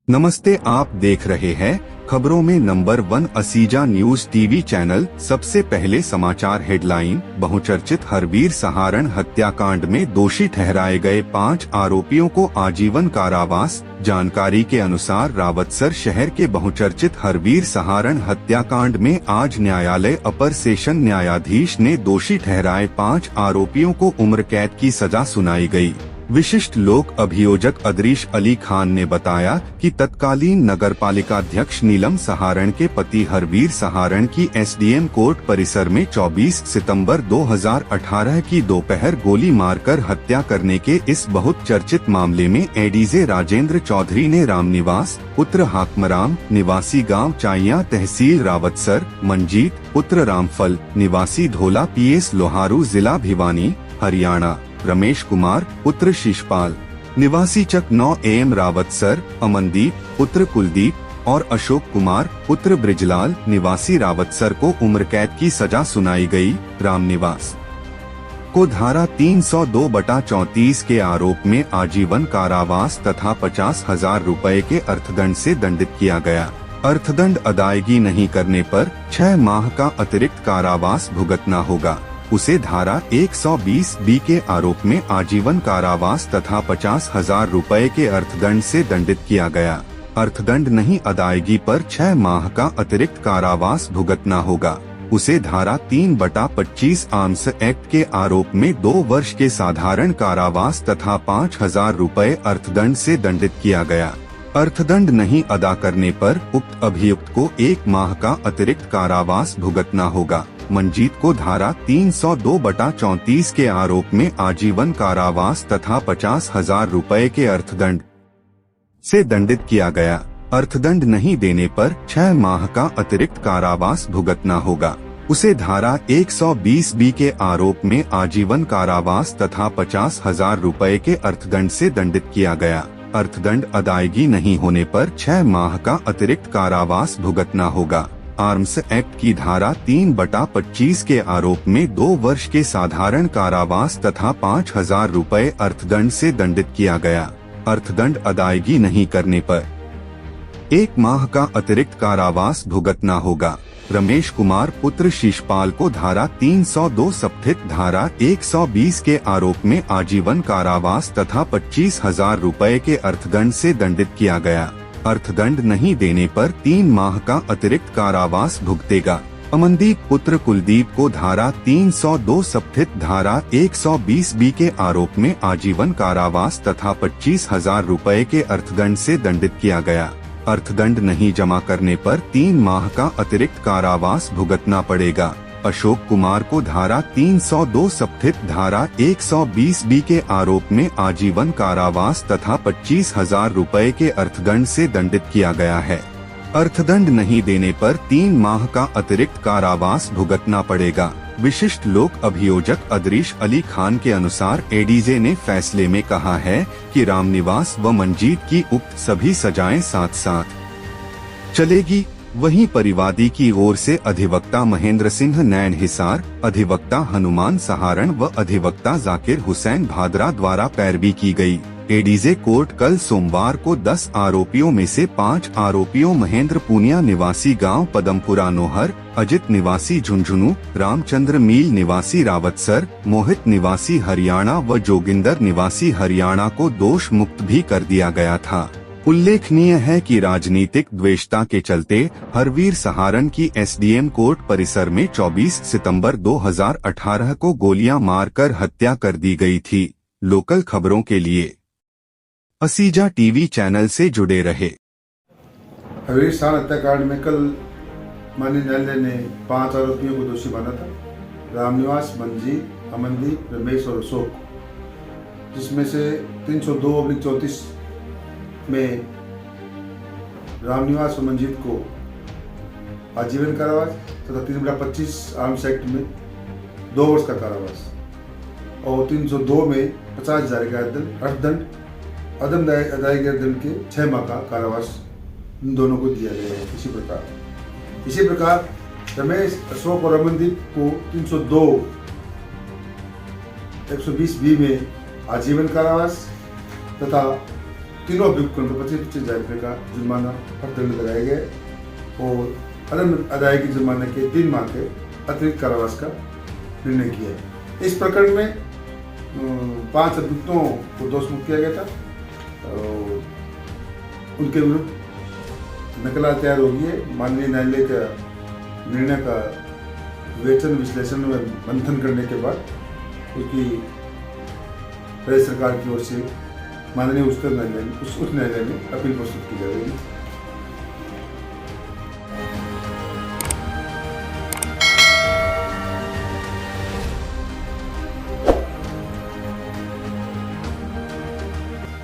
नमस्ते, आप देख रहे हैं खबरों में number 1 Asija news TV channel. सबसे पहले समाचार हेडलाइन। बहुचर्चित हरवीर सहारण हत्याकांड में दोषी ठहराए गए 5 आरोपियों को आजीवन कारावास। जानकारी के अनुसार रावतसर शहर के बहुचर्चित हरवीर सहारण हत्याकांड में आज न्यायालय अपर सेशन न्यायाधीश ने दोषी ठहराए 5 आरोपियों को उम्र कैद की सजा सुनाई गई। विशिष्ट लोक अभियोजक अदरीश अली खान ने बताया कि तत्कालीन नगरपालिका अध्यक्ष नीलम सहारण के पति हरवीर सहारण की एसडीएम कोर्ट परिसर में 24 सितंबर 2018 की दोपहर गोली मारकर हत्या करने के इस बहुत चर्चित मामले में एडीजे राजेंद्र चौधरी ने रामनिवास पुत्र हाकमराम निवासी गांव चाइया तहसील रावतसर, मंजीत पुत्र रामफल निवासी धोला पीएस लोहारू जिला भिवानी हरियाणा, रमेश कुमार पुत्र शिशपाल निवासी चक 9 एम रावतसर, अमनदीप पुत्र कुलदीप और अशोक कुमार पुत्र ब्रिजलाल निवासी रावतसर को उम्र कैद की सजा सुनाई गई। रामनिवास को धारा 302/34 के आरोप में आजीवन कारावास तथा 50,000 रुपए के अर्थदंड से दंडित किया गया। अर्थदंड अदायगी नहीं करने पर 6 माह का अतिरिक्त कारावास भुगतना होगा। उसे धारा 120B के आरोप में आजीवन कारावास तथा 50,000 रुपए के अर्थदंड से दंडित किया गया। अर्थदंड नहीं अदायगी पर 6 माह का अतिरिक्त कारावास भुगतना होगा। उसे धारा 3/25 आर्म्स एक्ट के आरोप में 2 वर्ष के साधारण कारावास तथा 5,000 रुपए अर्थदंड से दंडित किया गया। अर्थदंड नहीं अदा करने पर उक्त अभियुक्त को 1 माह का अतिरिक्त कारावास भुगतना होगा। मंजीत को धारा 302/34 के आरोप में आजीवन कारावास तथा 50,000 रुपए के अर्थदंड से दंडित किया गया। अर्थदंड नहीं देने पर 6 माह का अतिरिक्त कारावास भुगतना होगा। उसे धारा 120B के आरोप में आजीवन कारावास तथा 50,000 रुपए के अर्थदंड से दंडित किया गया। अर्थदंड अदायगी नहीं होने पर 6 माह का अतिरिक्त कारावास भुगतना होगा। आर्म्स एक्ट की धारा 3/25 के आरोप में 2 वर्ष के साधारण कारावास तथा 5,000 रुपए अर्थदंड से दंडित किया गया। अर्थदंड अदायगी नहीं करने पर 1 माह का अतिरिक्त कारावास भुगतना होगा। रमेश कुमार पुत्र शिशपाल को धारा 302 सप्तित धारा 120 के आरोप में आजीवन कारावास तथा 25,000 रुपए के अर्थदंड से दंडित किया गया। अर्थदंड नहीं देने पर 3 माह का अतिरिक्त कारावास भुगतेगा। अमनदीप पुत्र कुलदीप को धारा 302 सप्तित धारा 120B के आरोप में आजीवन कारावास तथा 25,000 रुपए के अर्थदंड से दंडित किया गया। अर्थदंड नहीं जमा करने पर 3 माह का अतिरिक्त कारावास भुगतना पड़ेगा। अशोक कुमार को धारा 302 सप्तित धारा 120B के आरोप में आजीवन कारावास तथा 25,000 रुपए के अर्थदंड से दंडित किया गया है। अर्थदंड नहीं देने पर 3 माह का अतिरिक्त कारावास भुगतना पड़ेगा। विशिष्ट लोक अभियोजक अदरीश अली खान के अनुसार एडीजे ने फैसले में कहा है कि रामनिवास व मंजीत की उक्त सभी सजाएं साथ साथ चलेगी। वहीं परिवादी की ओर से अधिवक्ता महेंद्र सिंह नैन हिसार, अधिवक्ता हनुमान सहारण व अधिवक्ता जाकिर हुसैन भादरा द्वारा पैरवी की गई। एडीजे कोर्ट कल सोमवार को 10 आरोपियों में से 5 आरोपियों महेंद्र पूनिया निवासी गांव पदमपुरा नोहर, अजित निवासी झुंझुनू, रामचंद्र मील निवासी रावतसर, मोहित निवासी हरियाणा व जोगिंदर निवासी हरियाणा को दोष मुक्त भी कर दिया गया था। उल्लेखनीय है कि राजनीतिक द्वेषता के चलते हरवीर सहारण की एसडीएम कोर्ट परिसर में 24 सितंबर 2018 को गोलियां मारकर हत्या कर दी गई थी। लोकल खबरों के लिए असीजा टीवी चैनल से जुड़े रहे। हरवीर सहारण हत्याकांड में कल माननीय न्यायालय ने 5 आरोपियों को दोषी माना था। रामनिवास, मंजीत, अमनदीप, रमेश और अशोक, जिसमें से 302/34 में रामनिवास और मंजीत को आजीवन कारावास तथा 3/25 आर्म्स एक्ट में 2 वर्ष का कारावास और 302 में 50,000 का अर्थदंड, अदम अदायगी अर्थदंड के 6 माह का कारावास इन दोनों को दिया गया है। इसी प्रकार रमेश, अशोक और अमनदीप को 302 120B में आजीवन कारावास तथा तीनों अभियुक्तों को 25,000 रुपये का जुर्माना अर्थदंड लगाया गया है और अदम अदायगी जुर्माने के 3 माह के अतिरिक्त कारावास का निर्णय किया है। इस प्रकरण में 5 अभियुक्तों को दोषमुक्त किया गया था और उनके विरुद्ध नकला तैयार हो गई है। माननीय न्यायालय का निर्णय का विवेचन विश्लेषण में मंथन करने के बाद उसकी प्रदेश सरकार की ओर से माननीय उच्च न्यायालय में अपील प्रस्तुत की जाएगी।